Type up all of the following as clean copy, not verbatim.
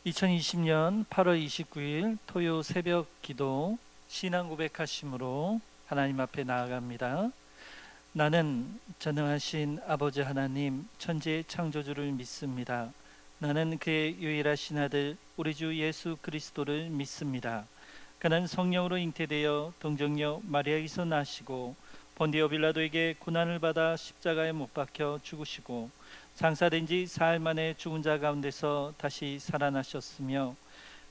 2020년 8월 29일 토요 새벽 기도 신앙 고백하심으로 하나님 앞에 나아갑니다. 나는 전능하신 아버지 하나님 천지의 창조주를 믿습니다. 나는 그의 유일하신 아들 우리 주 예수 그리스도를 믿습니다. 그는 성령으로 잉태되어 동정녀 마리아에게서 나시고 본디오 빌라도에게 고난을 받아 십자가에 못 박혀 죽으시고 장사된 지 사흘 만에 죽은 자 가운데서 다시 살아나셨으며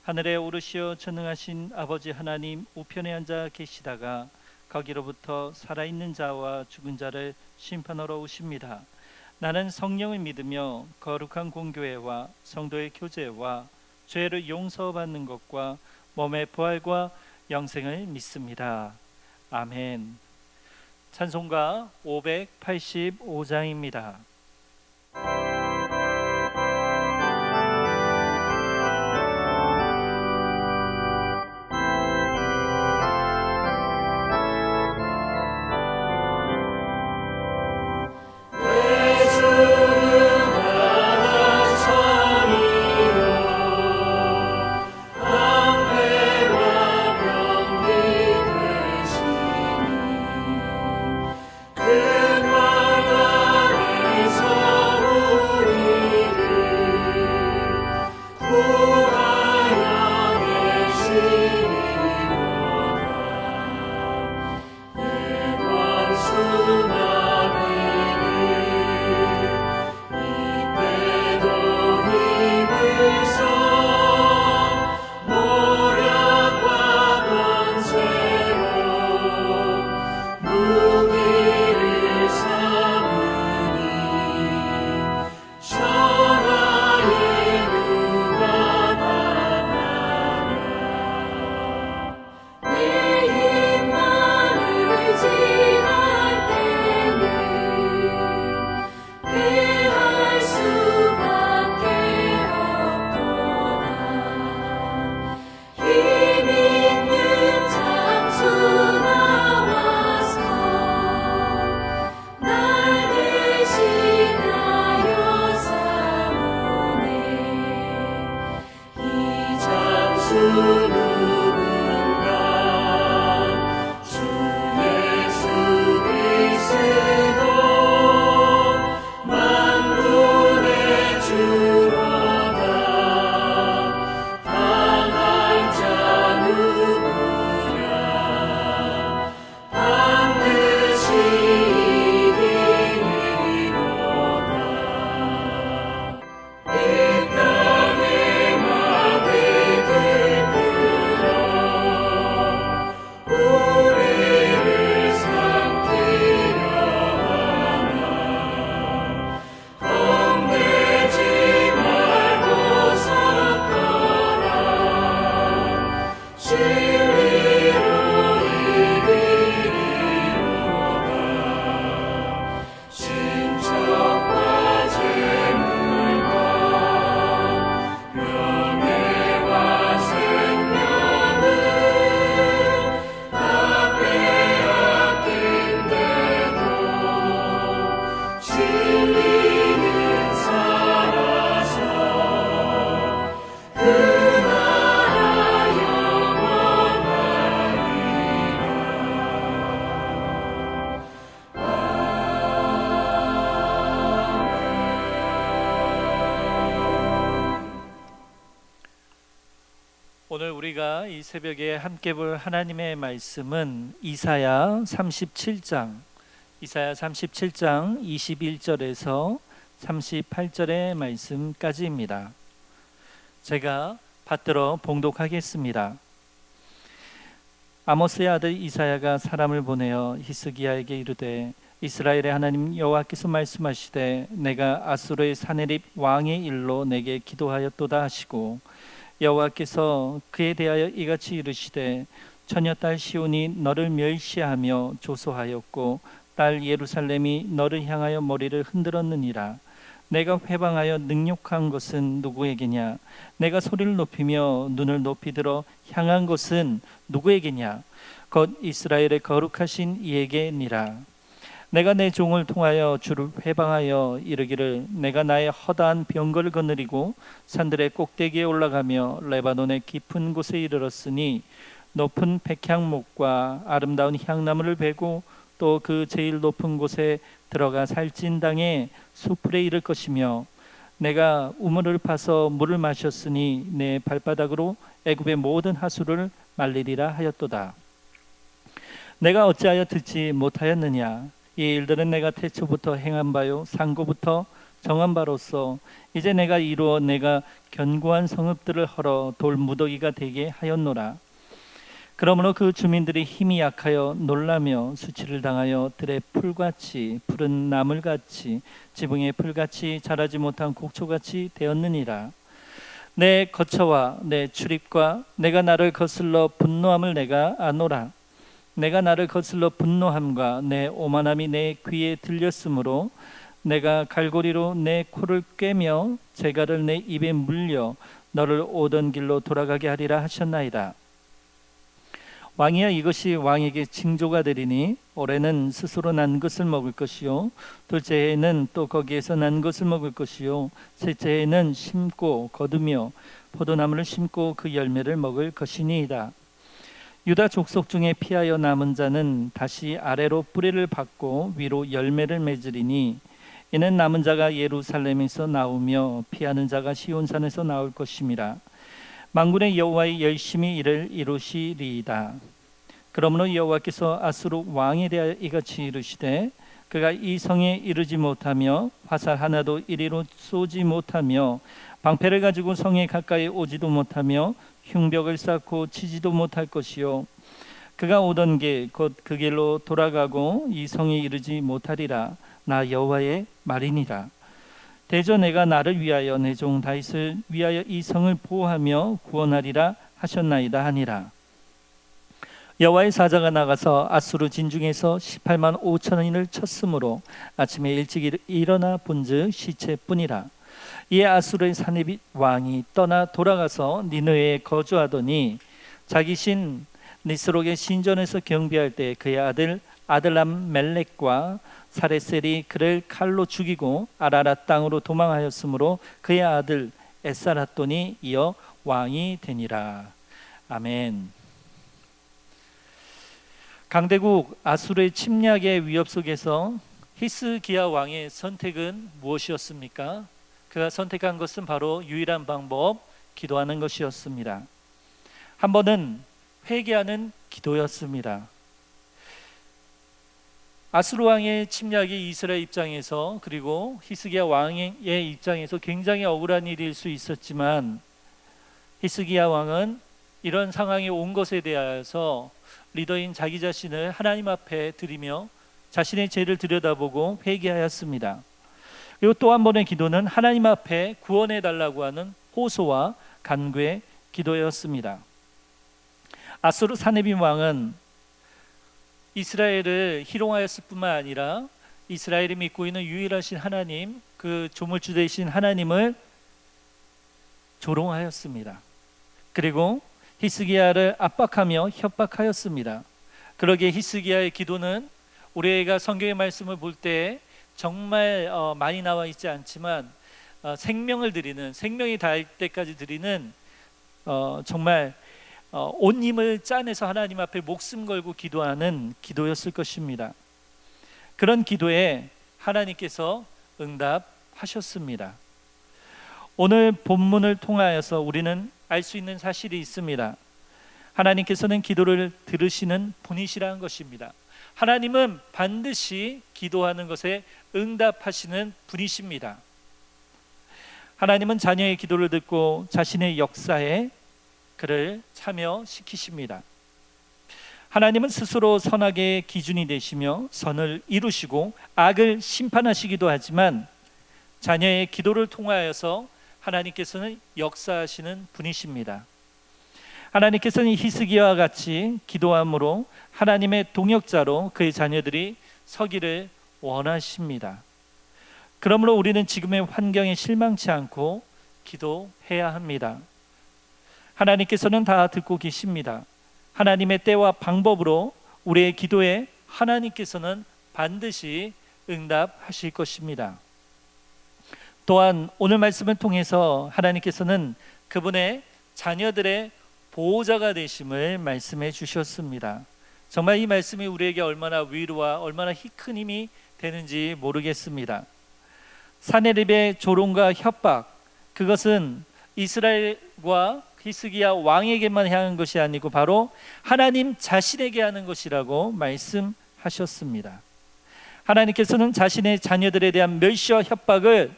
하늘에 오르시어 전능하신 아버지 하나님 우편에 앉아 계시다가 거기로부터 살아있는 자와 죽은 자를 심판하러 오십니다. 나는 성령을 믿으며 거룩한 공교회와 성도의 교제와 죄를 용서받는 것과 몸의 부활과 영생을 믿습니다. 아멘. 찬송가 585장입니다. 오늘 우리가 이 새벽에 함께 볼 하나님의 말씀은 이사야 37장 21절에서 38절의 말씀까지입니다. 제가 받들어 봉독하겠습니다. 아모스의 아들 이사야가 사람을 보내어 히스기야에게 이르되 이스라엘의 하나님 여호와께서 말씀하시되 내가 아수르의 사네립 왕의 일로 내게 기도하였도다 하시고 여호와께서 그에 대하여 이같이 이르시되 처녀딸 시온이 너를 멸시하며 조소하였고 딸 예루살렘이 너를 향하여 머리를 흔들었느니라. 내가 회방하여 능욕한 것은 누구에게냐? 내가 소리를 높이며 눈을 높이 들어 향한 것은 누구에게냐? 곧 이스라엘의 거룩하신 이에게니라. 내가 내 종을 통하여 주를 회방하여 이르기를 내가 나의 허다한 병거를 거느리고 산들의 꼭대기에 올라가며 레바논의 깊은 곳에 이르렀으니 높은 백향목과 아름다운 향나무를 베고 또 그 제일 높은 곳에 들어가 살찐 땅에 수풀에 이를 것이며 내가 우물을 파서 물을 마셨으니 내 발바닥으로 애굽의 모든 하수를 말리리라 하였도다. 내가 어찌하여 듣지 못하였느냐? 이 일들은 내가 태초부터 행한 바요 상고부터 정한 바로서 이제 내가 이루어 내가 견고한 성읍들을 헐어 돌 무더기가 되게 하였노라. 그러므로 그 주민들이 힘이 약하여 놀라며 수치를 당하여 들의 풀같이 푸른 나물같이 지붕의 풀같이 자라지 못한 곡초같이 되었느니라. 내 거처와 내 출입과 내가 나를 거슬러 분노함을 내가 아노라. 내가 나를 거슬러 분노함과 내 오만함이 내 귀에 들렸으므로 내가 갈고리로 내 코를 꿰며 재갈을 내 입에 물려 너를 오던 길로 돌아가게 하리라 하셨나이다. 왕이여 이것이 왕에게 징조가 되리니 올해는 스스로 난 것을 먹을 것이요 둘째 해에는 또 거기에서 난 것을 먹을 것이요 셋째 해에는 심고 거두며 포도나무를 심고 그 열매를 먹을 것이니이다. 유다 족속 중에 피하여 남은 자는 다시 아래로 뿌리를 받고 위로 열매를 맺으리니 이는 남은 자가 예루살렘에서 나오며 피하는 자가 시온산에서 나올 것임이라. 만군의 여호와의 열심히 이를 이루시리이다. 그러므로 여호와께서 아수르 왕에 대하여 이같이 이르시되 그가 이 성에 이르지 못하며 화살 하나도 이리로 쏘지 못하며 방패를 가지고 성에 가까이 오지도 못하며 흉벽을 쌓고 치지도 못할 것이요 그가 오던 길 곧 그 길로 돌아가고 이 성에 이르지 못하리라. 나 여호와의 말이니라. 대저 내가 나를 위하여 내 종 다윗을 위하여 이 성을 보호하며 구원하리라 하셨나이다 하니라. 여호와의 사자가 나가서 아수르 진중에서 18만 5천인을 쳤으므로 아침에 일찍 일어나 본즉 시체뿐이라. 이에 아수르의 사네빗 왕이 떠나 돌아가서 니느웨에 거주하더니 자기 신 니스록의 신전에서 경비할 때 그의 아들 아들람 멜렉과 사레셀이 그를 칼로 죽이고 아라랏 땅으로 도망하였으므로 그의 아들 에사라돈이 이어 왕이 되니라. 아멘. 강대국 아수르의 침략의 위협 속에서 히스기야 왕의 선택은 무엇이었습니까? 그가 선택한 것은 바로 유일한 방법, 기도하는 것이었습니다. 한 번은 회개하는 기도였습니다. 아수르 왕의 침략이 이스라엘 입장에서 그리고 히스기야 왕의 입장에서 굉장히 억울한 일일 수 있었지만 히스기야 왕은 이런 상황이 온 것에 대하여서 리더인 자기 자신을 하나님 앞에 드리며 자신의 죄를 들여다보고 회개하였습니다. 그리고 또 한 번의 기도는 하나님 앞에 구원해 달라고 하는 호소와 간구의 기도였습니다. 아수르 사네빗 왕은 이스라엘을 희롱하였을 뿐만 아니라 이스라엘이 믿고 있는 유일하신 하나님, 그 조물주 되신 하나님을 조롱하였습니다. 그리고 히스기야를 압박하며 협박하였습니다. 그러기에 히스기야의 기도는 우리가 성경의 말씀을 볼 때 정말 많이 나와 있지 않지만 생명을 드리는, 생명이 닿을 때까지 드리는 정말 온 힘을 짜내서 하나님 앞에 목숨 걸고 기도하는 기도였을 것입니다. 그런 기도에 하나님께서 응답하셨습니다. 오늘 본문을 통하여서 우리는 알 수 있는 사실이 있습니다. 하나님께서는 기도를 들으시는 분이시라는 것입니다. 하나님은 반드시 기도하는 것에 응답하시는 분이십니다. 하나님은 자녀의 기도를 듣고 자신의 역사에 그를 참여시키십니다. 하나님은 스스로 선악의 기준이 되시며 선을 이루시고 악을 심판하시기도 하지만 자녀의 기도를 통하여서 하나님께서는 역사하시는 분이십니다. 하나님께서는 히스기야와 같이 기도함으로 하나님의 동역자로 그의 자녀들이 서기를 원하십니다. 그러므로 우리는 지금의 환경에 실망치 않고 기도해야 합니다. 하나님께서는 다 듣고 계십니다. 하나님의 때와 방법으로 우리의 기도에 하나님께서는 반드시 응답하실 것입니다. 또한 오늘 말씀을 통해서 하나님께서는 그분의 자녀들의 보호자가 되심을 말씀해 주셨습니다. 정말 이 말씀이 우리에게 얼마나 위로와 얼마나 큰 힘이 되는지 모르겠습니다. 사네립의 조롱과 협박, 그것은 이스라엘과 히스기야 왕에게만 향한 것이 아니고 바로 하나님 자신에게 하는 것이라고 말씀하셨습니다. 하나님께서는 자신의 자녀들에 대한 멸시와 협박을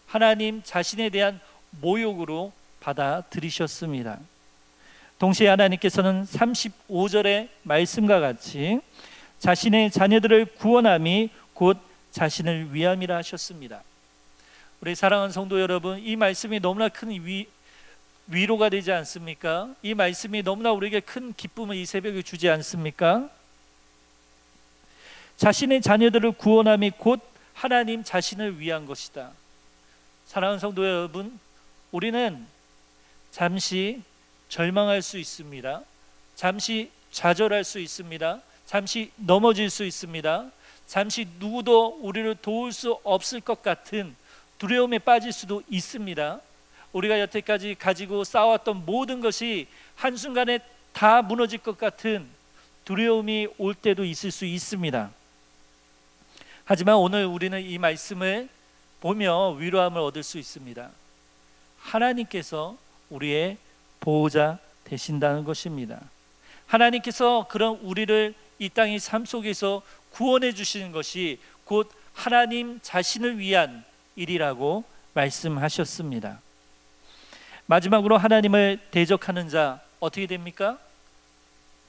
하나님 자신에 대한 모욕으로 받아들이셨습니다. 동시에 하나님께서는 35절의 말씀과 같이 자신의 자녀들을 구원함이 곧 자신을 위함이라 하셨습니다. 우리 사랑하는 성도 여러분, 이 말씀이 너무나 큰 위로가 되지 않습니까? 이 말씀이 너무나 우리에게 큰 기쁨을 이 새벽에 주지 않습니까? 자신의 자녀들을 구원함이 곧 하나님 자신을 위한 것이다. 사랑하는 성도 여러분, 우리는 잠시 절망할 수 있습니다. 잠시 좌절할 수 있습니다. 잠시 넘어질 수 있습니다. 잠시 누구도 우리를 도울 수 없을 것 같은 두려움에 빠질 수도 있습니다. 우리가 여태까지 가지고 쌓아왔던 모든 것이 한순간에 다 무너질 것 같은 두려움이 올 때도 있을 수 있습니다. 하지만 오늘 우리는 이 말씀을 보며 위로함을 얻을 수 있습니다. 하나님께서 우리의 보호자 되신다는 것입니다. 하나님께서 그런 우리를 이 땅의 삶 속에서 구원해 주시는 것이 곧 하나님 자신을 위한 일이라고 말씀하셨습니다. 마지막으로 하나님을 대적하는 자 어떻게 됩니까?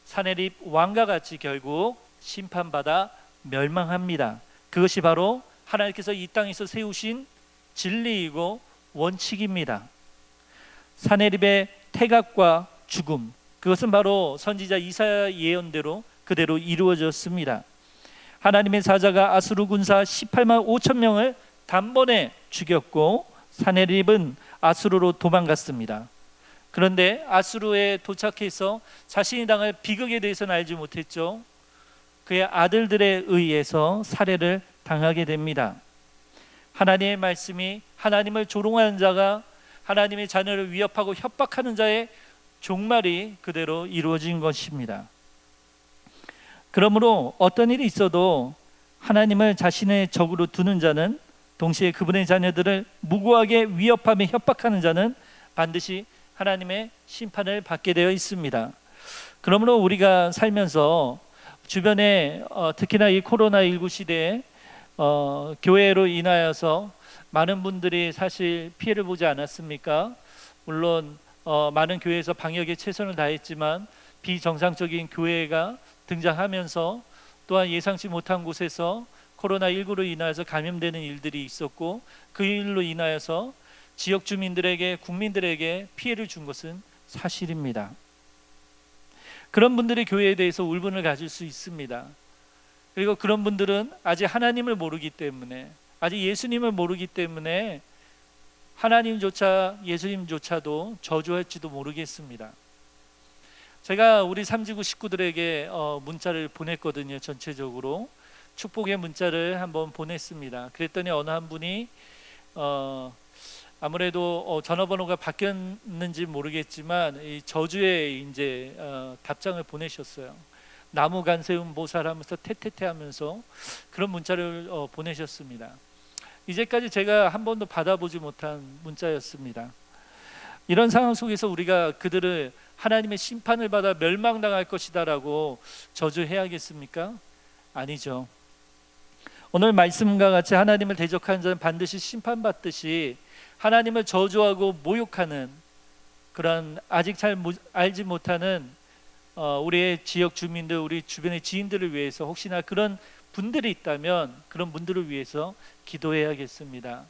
사네립 왕과 같이 결국 심판받아 멸망합니다. 그것이 바로 하나님께서 이 땅에서 세우신 진리이고 원칙입니다. 사네립의 태각과 죽음, 그것은 바로 선지자 이사야 예언대로 그대로 이루어졌습니다. 하나님의 사자가 아수르 군사 18만 5천 명을 단번에 죽였고 사네립은 아수르로 도망갔습니다. 그런데 아수르에 도착해서 자신이 당할 비극에 대해서는 알지 못했죠. 그의 아들들에 의해서 살해를 당하게 됩니다. 하나님의 말씀이 하나님을 조롱하는 자가 하나님의 자녀를 위협하고 협박하는 자의 종말이 그대로 이루어진 것입니다. 그러므로 어떤 일이 있어도 하나님을 자신의 적으로 두는 자는, 동시에 그분의 자녀들을 무고하게 위협하며 협박하는 자는 반드시 하나님의 심판을 받게 되어 있습니다. 그러므로 우리가 살면서 주변에 특히나 이 코로나19 시대에 교회로 인하여서 많은 분들이 사실 피해를 보지 않았습니까? 물론 많은 교회에서 방역에 최선을 다했지만 비정상적인 교회가 등장하면서 또한 예상치 못한 곳에서 코로나19로 인하여서 감염되는 일들이 있었고, 그 일로 인하여서 지역 주민들에게, 국민들에게 피해를 준 것은 사실입니다. 그런 분들이 교회에 대해서 울분을 가질 수 있습니다. 그리고 그런 분들은 아직 하나님을 모르기 때문에, 아직 예수님을 모르기 때문에 하나님조차 예수님조차도 저주할지도 모르겠습니다. 제가 우리 삼지구 식구들에게 문자를 보냈거든요. 전체적으로 축복의 문자를 한번 보냈습니다. 그랬더니 어느 한 분이 아무래도 전화번호가 바뀌었는지 모르겠지만 이 저주에 이제 답장을 보내셨어요. 나무 간세움 보살하면서 테테테 하면서 그런 문자를 보내셨습니다. 이제까지 제가 한 번도 받아보지 못한 문자였습니다. 이런 상황 속에서 우리가 그들을 하나님의 심판을 받아 멸망당할 것이다라고 저주해야겠습니까? 아니죠. 오늘 말씀과 같이 하나님을 대적하는 자는 반드시 심판받듯이 하나님을 저주하고 모욕하는 그런 아직 잘 알지 못하는 우리의 지역 주민들, 우리 주변의 지인들을 위해서 혹시나 그런 분들이 있다면 그런 분들을 위해서 기도해야겠습니다.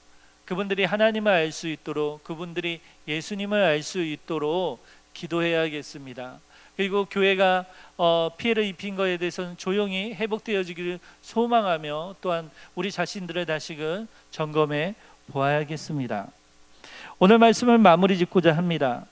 그분들이 하나님을 알 수 있도록, 그분들이 예수님을 알 수 있도록 기도해야겠습니다. 그리고 교회가 피해를 입힌 것에 대해서는 조용히 회복되어지기를 소망하며 또한 우리 자신들의 다시금 점검해 보아야겠습니다. 오늘 말씀을 마무리 짓고자 합니다.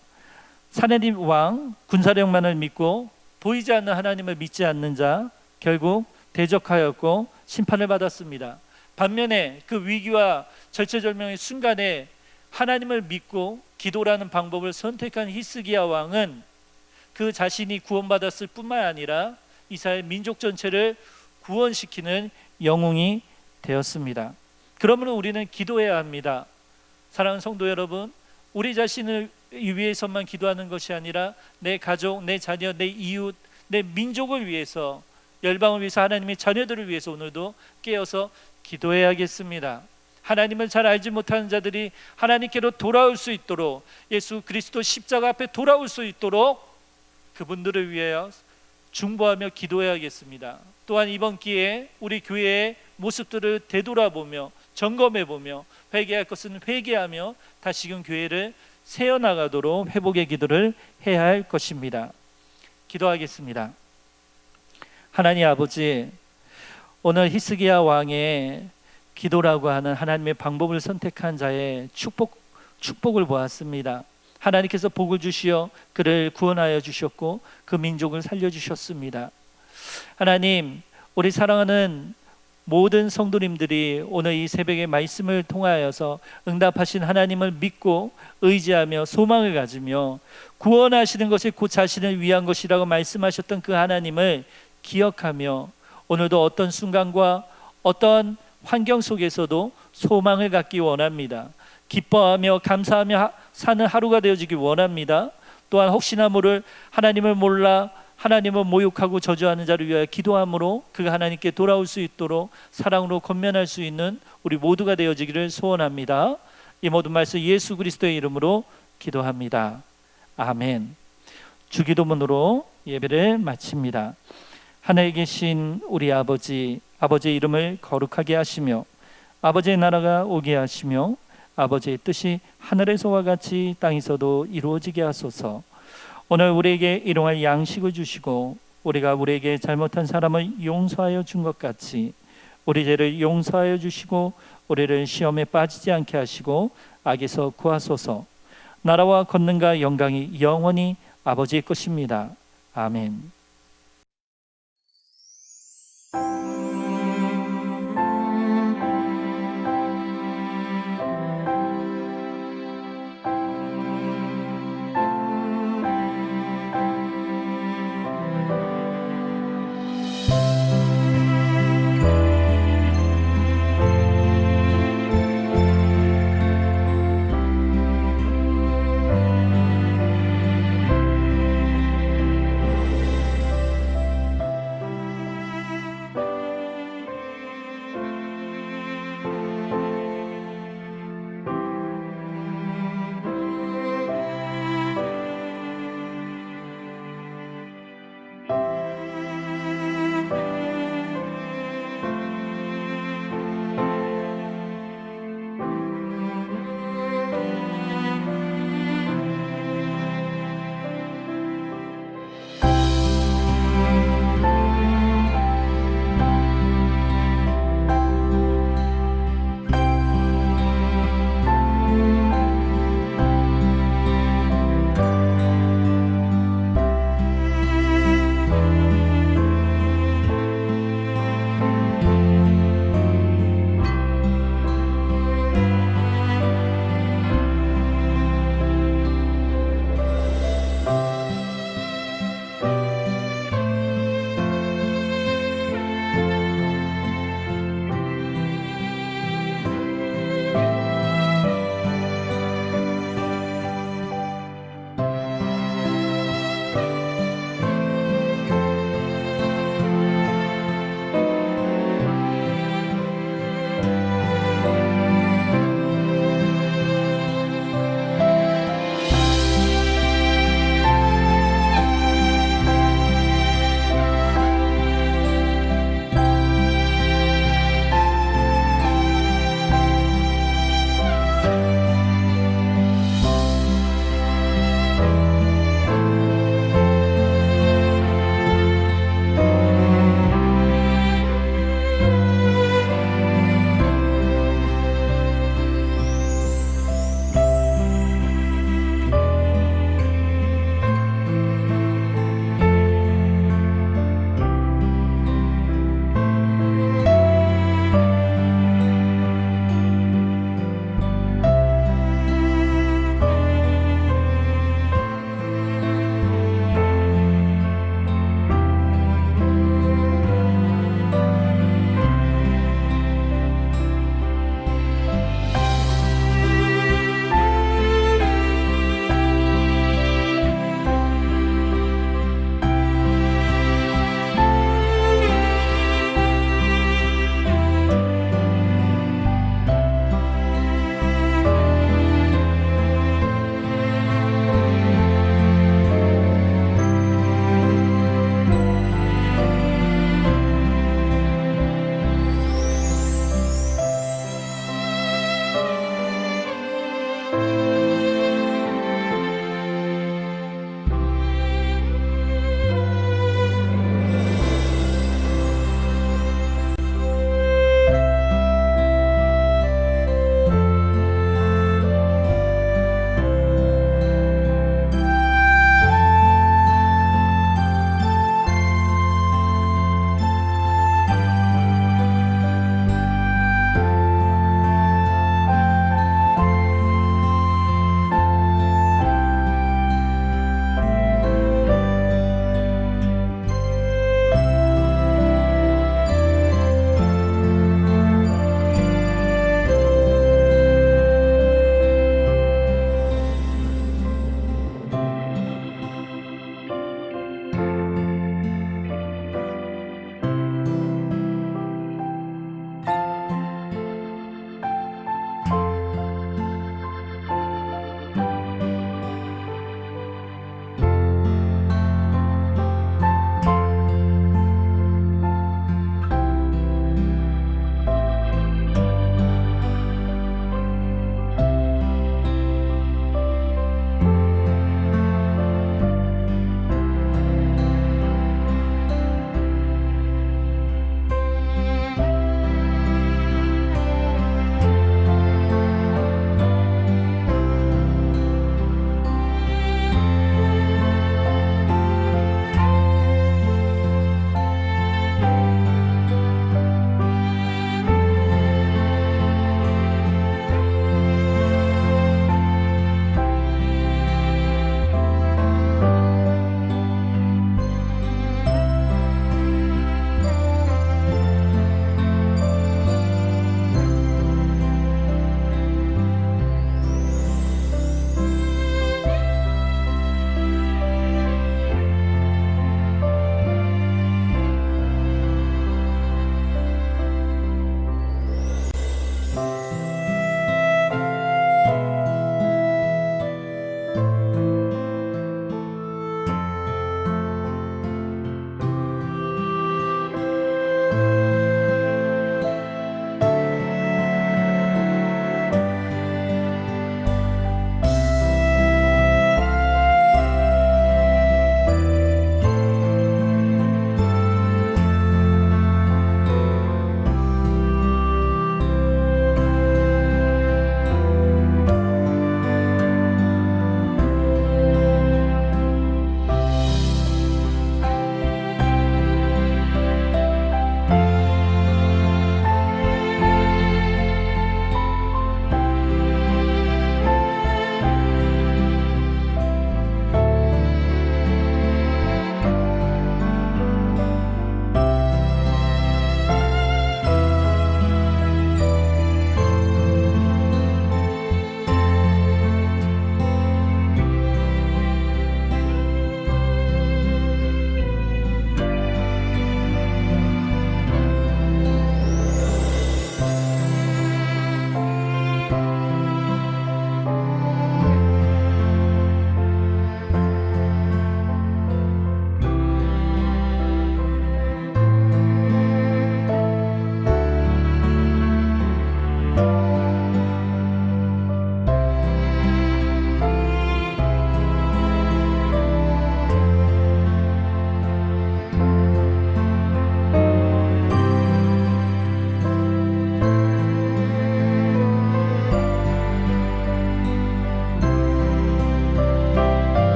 사네립 왕 군사력만을 믿고 보이지 않는 하나님을 믿지 않는 자 결국 대적하였고 심판을 받았습니다. 반면에 그 위기와 절체절명의 순간에 하나님을 믿고 기도라는 방법을 선택한 히스기야 왕은 그 자신이 구원받았을 뿐만 아니라 이스라엘 민족 전체를 구원시키는 영웅이 되었습니다. 그러므로 우리는 기도해야 합니다. 사랑하는 성도 여러분, 우리 자신을 위해서만 기도하는 것이 아니라 내 가족, 내 자녀, 내 이웃, 내 민족을 위해서, 열방을 위해서, 하나님의 자녀들을 위해서 오늘도 깨어서 기도해야겠습니다. 하나님을 잘 알지 못하는 자들이 하나님께로 돌아올 수 있도록, 예수 그리스도 십자가 앞에 돌아올 수 있도록 그분들을 위하여 중보하며 기도해야겠습니다. 또한 이번 기회에 우리 교회의 모습들을 되돌아보며 점검해보며 회개할 것은 회개하며 다시금 교회를 세워나가도록 회복의 기도를 해야 할 것입니다. 기도하겠습니다. 하나님 아버지, 오늘 히스기야 왕의 기도라고 하는 하나님의 방법을 선택한 자의 축복을 보았습니다. 하나님께서 복을 주시어 그를 구원하여 주셨고 그 민족을 살려주셨습니다. 하나님, 우리 사랑하는 모든 성도님들이 오늘 이 새벽의 말씀을 통하여서 응답하신 하나님을 믿고 의지하며 소망을 가지며 구원하시는 것이 곧 자신을 위한 것이라고 말씀하셨던 그 하나님을 기억하며 오늘도 어떤 순간과 어떤 환경 속에서도 소망을 갖기 원합니다. 기뻐하며 감사하며 사는 하루가 되어지기 원합니다. 또한 혹시나 모를 하나님을 몰라 하나님을 모욕하고 저주하는 자를 위하여 기도함으로 그가 하나님께 돌아올 수 있도록 사랑으로 권면할 수 있는 우리 모두가 되어지기를 소원합니다. 이 모든 말씀 예수 그리스도의 이름으로 기도합니다. 아멘. 주기도문으로 예배를 마칩니다. 하늘에 계신 우리 아버지, 아버지의 이름을 거룩하게 하시며 아버지의 나라가 오게 하시며 아버지의 뜻이 하늘에서와 같이 땅에서도 이루어지게 하소서. 오늘 우리에게 일용할 양식을 주시고 우리가 우리에게 잘못한 사람을 용서하여 준 것 같이 우리 죄를 용서하여 주시고 우리를 시험에 빠지지 않게 하시고 악에서 구하소서. 나라와 권능과 영광이 영원히 아버지의 것입니다. 아멘.